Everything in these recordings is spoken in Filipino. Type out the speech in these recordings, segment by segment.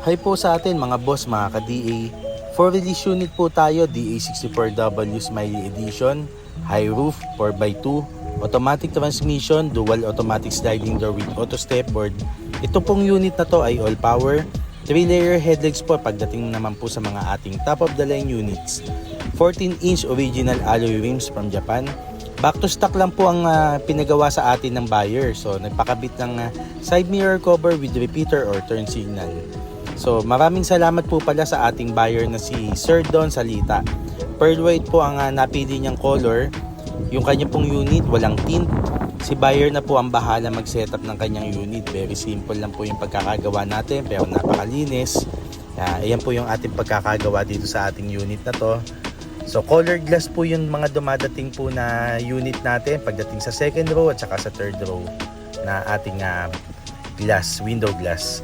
Hi po sa atin mga boss, mga ka-DA. For release unit po tayo, DA64W Smiley Edition, high roof, 4x2, automatic transmission, dual automatic sliding door with auto stepboard. Ito pong unit na to ay all power, 3-layer headlights po pagdating naman po sa mga ating top of the line units. 14-inch original alloy rims from Japan. Back to stock lang po ang pinagawa sa atin ng buyer. So nagpakabit ng side mirror cover with repeater or turn signal. So maraming salamat po pala sa ating buyer na si Sir Don Salita. Pearl white po ang napili niyang color. Yung kanya pong unit, walang tint. Si buyer na po ang bahala mag-setup ng kanyang unit. Very simple lang po yung pagkakagawa natin pero napakalinis. Ayan po yung ating pagkakagawa dito sa ating unit na to. So colored glass po yung mga dumadating po na unit natin pagdating sa second row at saka sa third row na ating glass, window glass.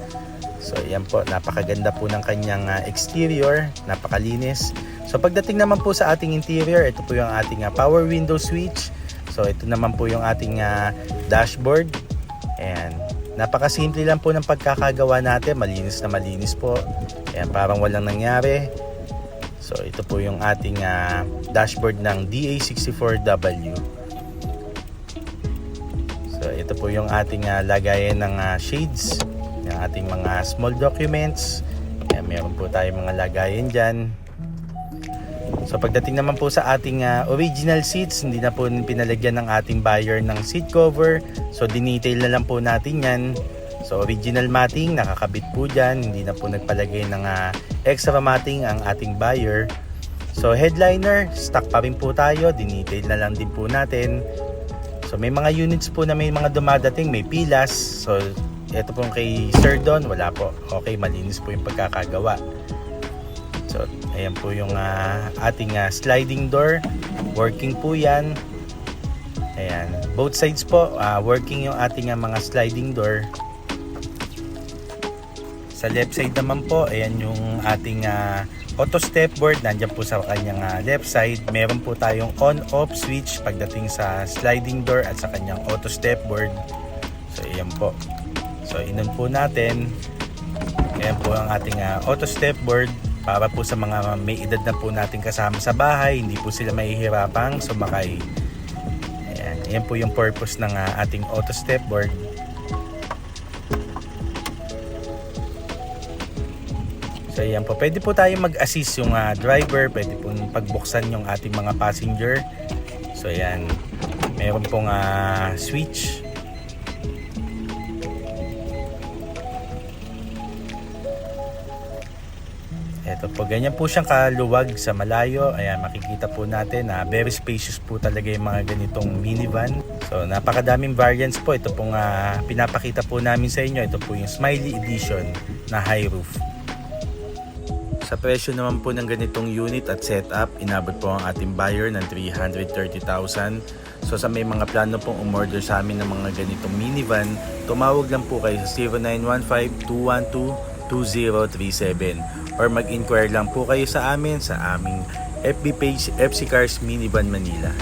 So yan po, napakaganda po ng kanyang exterior, napakalinis. So pagdating naman po sa ating interior, ito po yung ating power window switch. So ito naman po yung ating dashboard. Ayan, napakasimple lang po ng pagkakagawa natin, malinis na malinis po. Ayan, parang walang nangyari. So ito po yung ating dashboard ng DA64W. So ito po yung ating lagayan ng shades, yung ating mga small documents. Ayan, meron po tayong mga lagayan dyan. So pagdating naman po sa ating original seats, hindi na po pinalagyan ng ating buyer ng seat cover. So dinetail na lang po natin yan. So original matting, nakakabit po dyan. Hindi na po nagpalagay ng extra matting ang ating buyer. So headliner, stock pa rin po tayo. Dinetail na lang din po natin. So may mga units po na may mga dumadating, may pilas. So ito pong kay Sir Don, wala po. Okay, malinis po yung pagkakagawa. So ayan po yung ating sliding door. Working po yan. Ayan, both sides po, working yung ating mga sliding door. Sa left side naman po, ayan yung ating auto stepboard. Nandiyan po sa kanyang left side. Meron po tayong on-off switch pagdating sa sliding door at sa kanyang auto stepboard. So ayan po. So inon po natin. Ayan po ang ating auto stepboard para po sa mga may edad na po natin kasama sa bahay. Hindi po sila mahihirapang sumakay. Ayan, ayan po yung purpose ng ating auto stepboard. So ayan po, pwede po tayo mag-assist yung driver, pwede po pagbuksan yung ating mga passenger. So ayan, meron pong switch. Ito po, ganyan po siyang kaluwag sa malayo. Ayan, makikita po natin na very spacious po talaga yung mga ganitong minivan. So napakadaming variants po. Ito pong pinapakita po namin sa inyo. Ito po yung Smiley Edition na high roof. Sa presyo naman po ng ganitong unit at setup, inabot po ang ating buyer ng 330,000. So sa may mga plano pong umorder sa amin ng mga ganitong minivan, tumawag lang po kayo sa 0915-212-2037 or mag-inquire lang po kayo sa amin sa aming FB page FC Cars Minivan Manila.